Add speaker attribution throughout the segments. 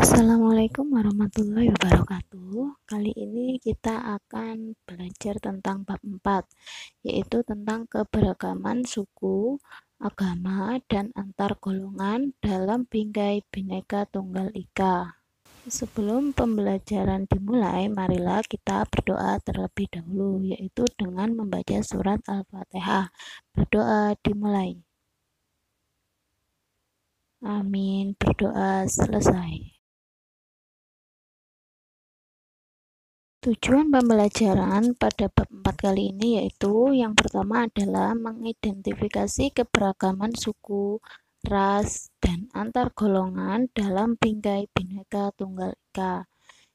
Speaker 1: Assalamualaikum warahmatullahi wabarakatuh. Kali ini kita akan belajar tentang bab 4, yaitu tentang keberagaman suku, agama, dan antar golongan dalam Bingkai Bhinneka Tunggal Ika. Sebelum pembelajaran dimulai, marilah kita berdoa terlebih dahulu, yaitu dengan membaca surat Al-Fatihah. Berdoa dimulai. Amin. Berdoa selesai. Tujuan pembelajaran pada bab 4 kali ini yaitu yang pertama adalah mengidentifikasi keberagaman suku, ras, dan antar golongan dalam Bingkai Bhinneka Tunggal Ika.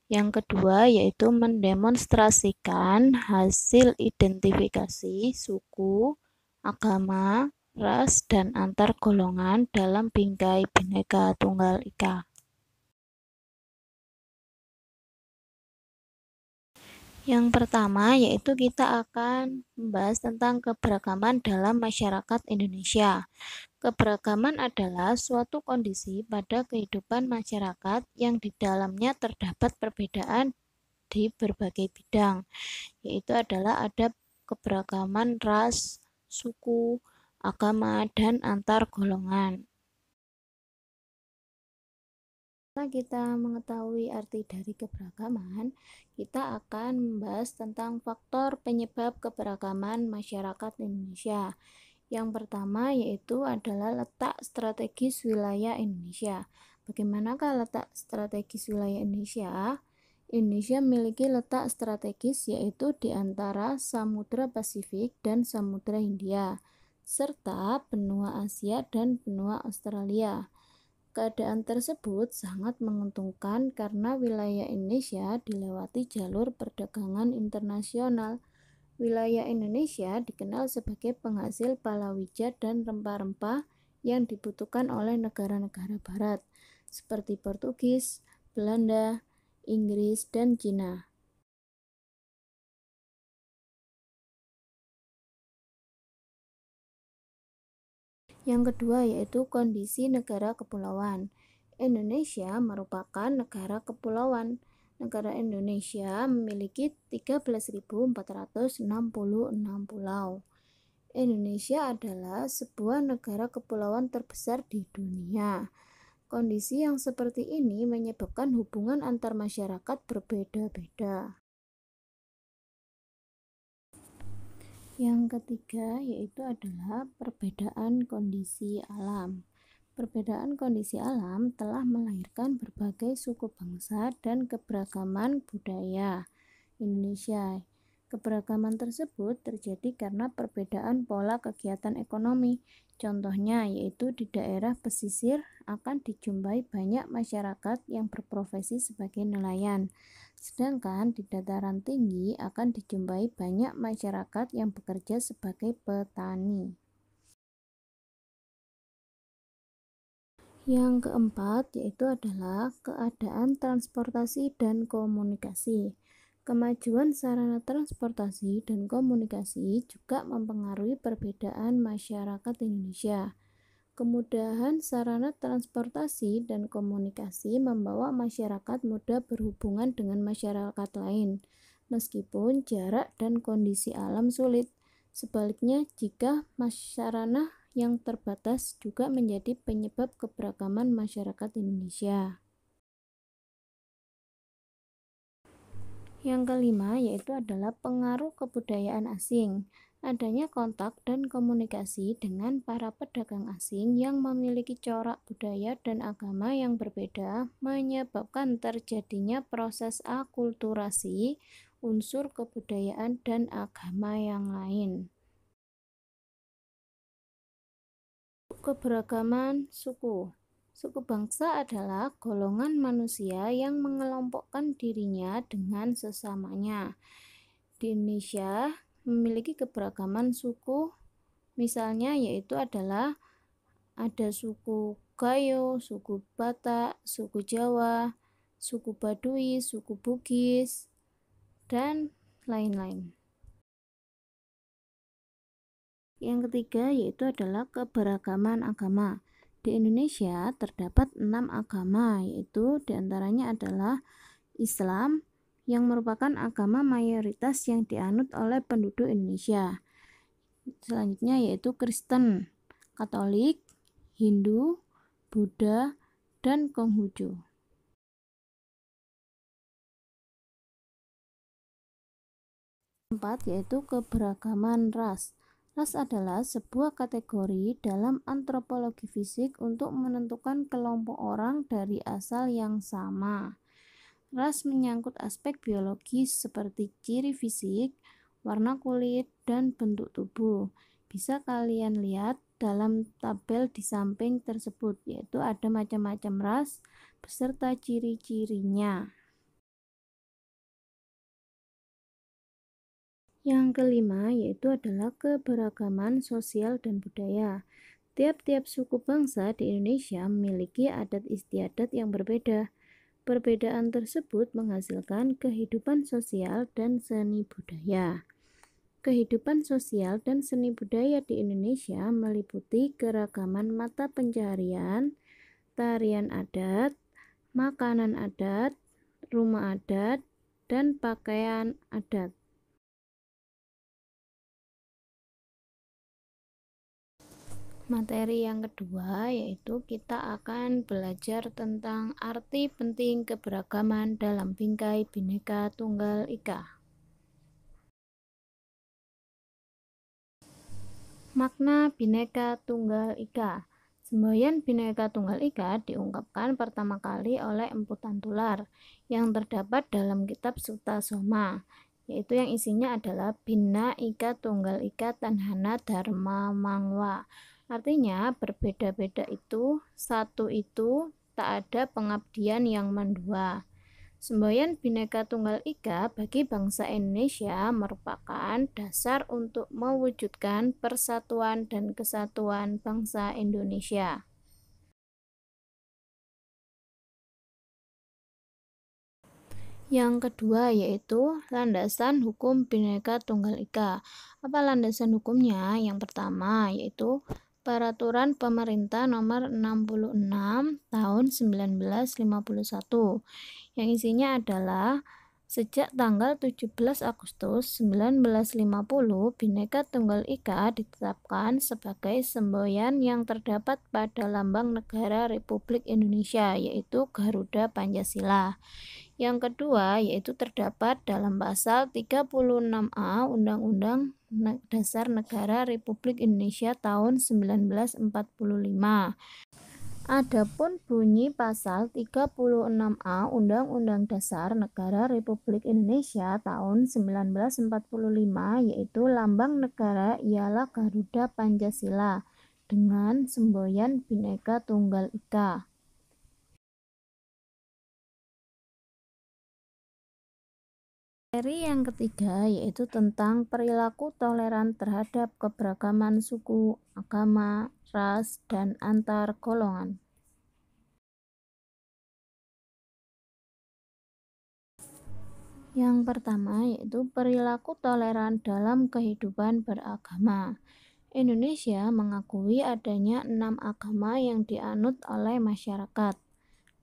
Speaker 1: Yang kedua yaitu mendemonstrasikan hasil identifikasi suku, agama, ras, dan antar golongan dalam Bingkai Bhinneka Tunggal Ika. Yang pertama yaitu kita akan membahas tentang keberagaman dalam masyarakat Indonesia. Keberagaman adalah suatu kondisi pada kehidupan masyarakat yang di dalamnya terdapat perbedaan di berbagai bidang, yaitu adalah ada keberagaman ras, suku, agama, dan antar golongan. Setelah kita mengetahui arti dari keberagaman, kita akan membahas tentang faktor penyebab keberagaman masyarakat Indonesia. Yang pertama yaitu adalah letak strategis wilayah Indonesia. Bagaimanakah letak strategis wilayah Indonesia? Indonesia memiliki letak strategis yaitu di antara Samudra Pasifik dan Samudra Hindia, serta benua Asia dan benua Australia. Keadaan tersebut sangat menguntungkan karena wilayah Indonesia dilewati jalur perdagangan internasional. Wilayah Indonesia dikenal sebagai penghasil palawija dan rempah-rempah yang dibutuhkan oleh negara-negara barat, seperti Portugis, Belanda, Inggris, dan Cina. Yang kedua yaitu kondisi negara kepulauan. Indonesia merupakan negara kepulauan. Negara Indonesia memiliki 13.466 pulau. Indonesia adalah sebuah negara kepulauan terbesar di dunia. Kondisi yang seperti ini menyebabkan hubungan antar masyarakat berbeda-beda. Yang ketiga yaitu adalah perbedaan kondisi alam. Perbedaan kondisi alam telah melahirkan berbagai suku bangsa dan keberagaman budaya Indonesia. Keberagaman tersebut terjadi karena perbedaan pola kegiatan ekonomi. Contohnya yaitu di daerah pesisir akan dijumpai banyak masyarakat yang berprofesi sebagai nelayan. Sedangkan di dataran tinggi akan dijumpai banyak masyarakat yang bekerja sebagai petani. Yang keempat yaitu adalah keadaan transportasi dan komunikasi. Kemajuan sarana transportasi dan komunikasi juga mempengaruhi perbedaan masyarakat Indonesia. Kemudahan sarana transportasi dan komunikasi membawa masyarakat mudah berhubungan dengan masyarakat lain, meskipun jarak dan kondisi alam sulit. Sebaliknya, jika sarana yang terbatas juga menjadi penyebab keberagaman masyarakat Indonesia. Yang kelima yaitu adalah pengaruh kebudayaan asing. Adanya kontak dan komunikasi dengan para pedagang asing yang memiliki corak budaya dan agama yang berbeda menyebabkan terjadinya proses akulturasi unsur kebudayaan dan agama yang lain. Keberagaman suku. Suku bangsa adalah golongan manusia yang mengelompokkan dirinya dengan sesamanya. Di Indonesia memiliki keberagaman suku, misalnya yaitu adalah ada suku Gayo, suku Batak, suku Jawa, suku Baduy, suku Bugis, dan lain-lain. Yang ketiga yaitu adalah keberagaman agama. Di Indonesia terdapat 6 agama, yaitu diantaranya adalah Islam, yang merupakan agama mayoritas yang dianut oleh penduduk Indonesia. Selanjutnya yaitu Kristen, Katolik, Hindu, Buddha, dan Konghucu. Keempat yaitu keberagaman ras. Ras adalah sebuah kategori dalam antropologi fisik untuk menentukan kelompok orang dari asal yang sama. Ras menyangkut aspek biologis seperti ciri fisik, warna kulit, dan bentuk tubuh. Bisa kalian lihat dalam tabel di samping tersebut, yaitu ada macam-macam ras beserta ciri-cirinya. Yang kelima yaitu adalah keberagaman sosial dan budaya. Tiap-tiap suku bangsa di Indonesia memiliki adat istiadat yang berbeda. Perbedaan tersebut menghasilkan kehidupan sosial dan seni budaya. Kehidupan sosial dan seni budaya di Indonesia meliputi keragaman mata pencaharian, tarian adat, makanan adat, rumah adat, dan pakaian adat. Materi yang kedua yaitu kita akan belajar tentang arti penting keberagaman dalam bingkai Bhinneka Tunggal Ika. Makna Bhinneka Tunggal Ika. Semboyan Bhinneka Tunggal Ika diungkapkan pertama kali oleh Empu Tantular yang terdapat dalam kitab Sutta Soma, yaitu yang isinya adalah Bhinna Ika Tunggal Ika Tanhana Dharma Mangwa. Artinya berbeda-beda itu, satu itu, tak ada pengabdian yang mendua. Semboyan Bhinneka Tunggal Ika bagi bangsa Indonesia merupakan dasar untuk mewujudkan persatuan dan kesatuan bangsa Indonesia. Yang kedua yaitu landasan hukum Bhinneka Tunggal Ika. Apa landasan hukumnya? Yang pertama yaitu Peraturan Pemerintah Nomor 66 Tahun 1951 yang isinya adalah sejak tanggal 17 Agustus 1950 Bhinneka Tunggal Ika ditetapkan sebagai semboyan yang terdapat pada lambang negara Republik Indonesia yaitu Garuda Pancasila. Yang kedua yaitu terdapat dalam pasal 36A Undang-Undang Dasar Negara Republik Indonesia tahun 1945. Adapun bunyi pasal 36A Undang-Undang Dasar Negara Republik Indonesia tahun 1945 yaitu lambang negara ialah Garuda Pancasila dengan semboyan Bhinneka Tunggal Ika. Materi yang ketiga yaitu tentang perilaku toleran terhadap keberagaman suku, agama, ras, dan antar golongan. Yang pertama yaitu perilaku toleran dalam kehidupan beragama. Indonesia mengakui adanya 6 agama yang dianut oleh masyarakat.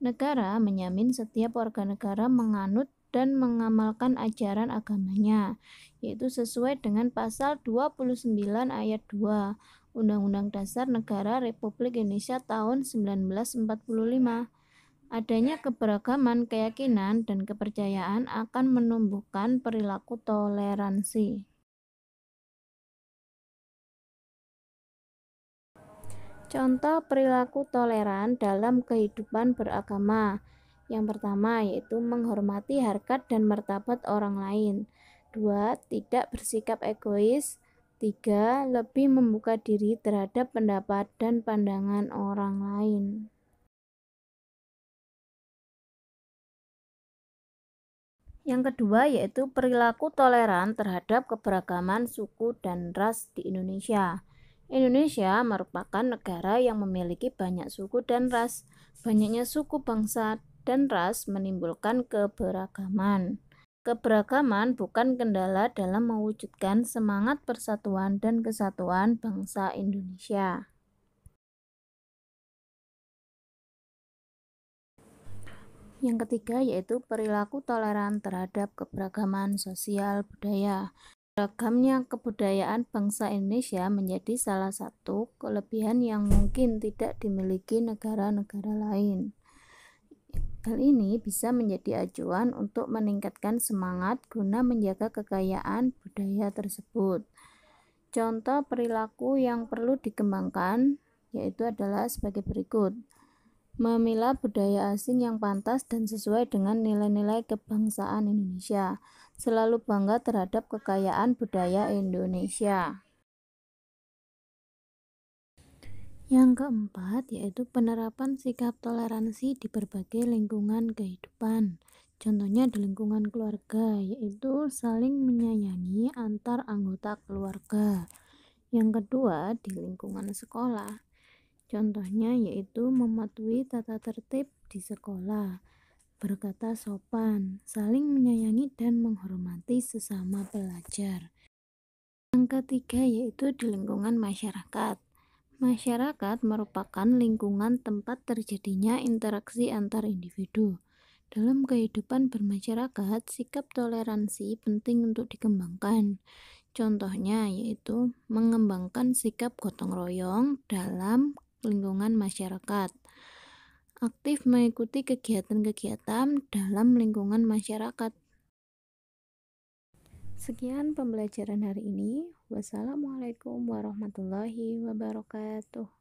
Speaker 1: Negara menjamin setiap warga negara menganut dan mengamalkan ajaran agamanya, yaitu sesuai dengan pasal 29 ayat 2 Undang-Undang Dasar Negara Republik Indonesia tahun 1945. Adanya keberagaman keyakinan dan kepercayaan akan menumbuhkan perilaku toleransi. Contoh perilaku toleran dalam kehidupan beragama. Yang pertama yaitu menghormati harkat dan martabat orang lain. 2. Tidak bersikap egois. 3. Lebih membuka diri terhadap pendapat dan pandangan orang lain. Yang kedua yaitu perilaku toleran terhadap keberagaman suku dan ras di Indonesia. Indonesia merupakan negara yang memiliki banyak suku dan ras. Banyaknya suku, bangsa, dan ras menimbulkan keberagaman. Keberagaman bukan kendala dalam mewujudkan semangat persatuan dan kesatuan bangsa Indonesia. Yang ketiga yaitu perilaku toleran terhadap keberagaman sosial budaya. Beragamnya kebudayaan bangsa Indonesia menjadi salah satu kelebihan yang mungkin tidak dimiliki negara-negara lain. Hal ini bisa menjadi acuan untuk meningkatkan semangat guna menjaga kekayaan budaya tersebut. Contoh perilaku yang perlu dikembangkan yaitu adalah sebagai berikut. Memilah budaya asing yang pantas dan sesuai dengan nilai-nilai kebangsaan Indonesia. Selalu bangga terhadap kekayaan budaya Indonesia. Yang keempat yaitu penerapan sikap toleransi di berbagai lingkungan kehidupan. Contohnya di lingkungan keluarga, yaitu saling menyayangi antar anggota keluarga. Yang kedua di lingkungan sekolah. Contohnya yaitu mematuhi tata tertib di sekolah, berkata sopan, saling menyayangi dan menghormati sesama pelajar. Yang ketiga yaitu di lingkungan masyarakat. Masyarakat merupakan lingkungan tempat terjadinya interaksi antar individu. Dalam kehidupan bermasyarakat, sikap toleransi penting untuk dikembangkan. Contohnya yaitu mengembangkan sikap gotong royong dalam lingkungan masyarakat. Aktif mengikuti kegiatan-kegiatan dalam lingkungan masyarakat. Sekian pembelajaran hari ini. Wassalamualaikum warahmatullahi wabarakatuh.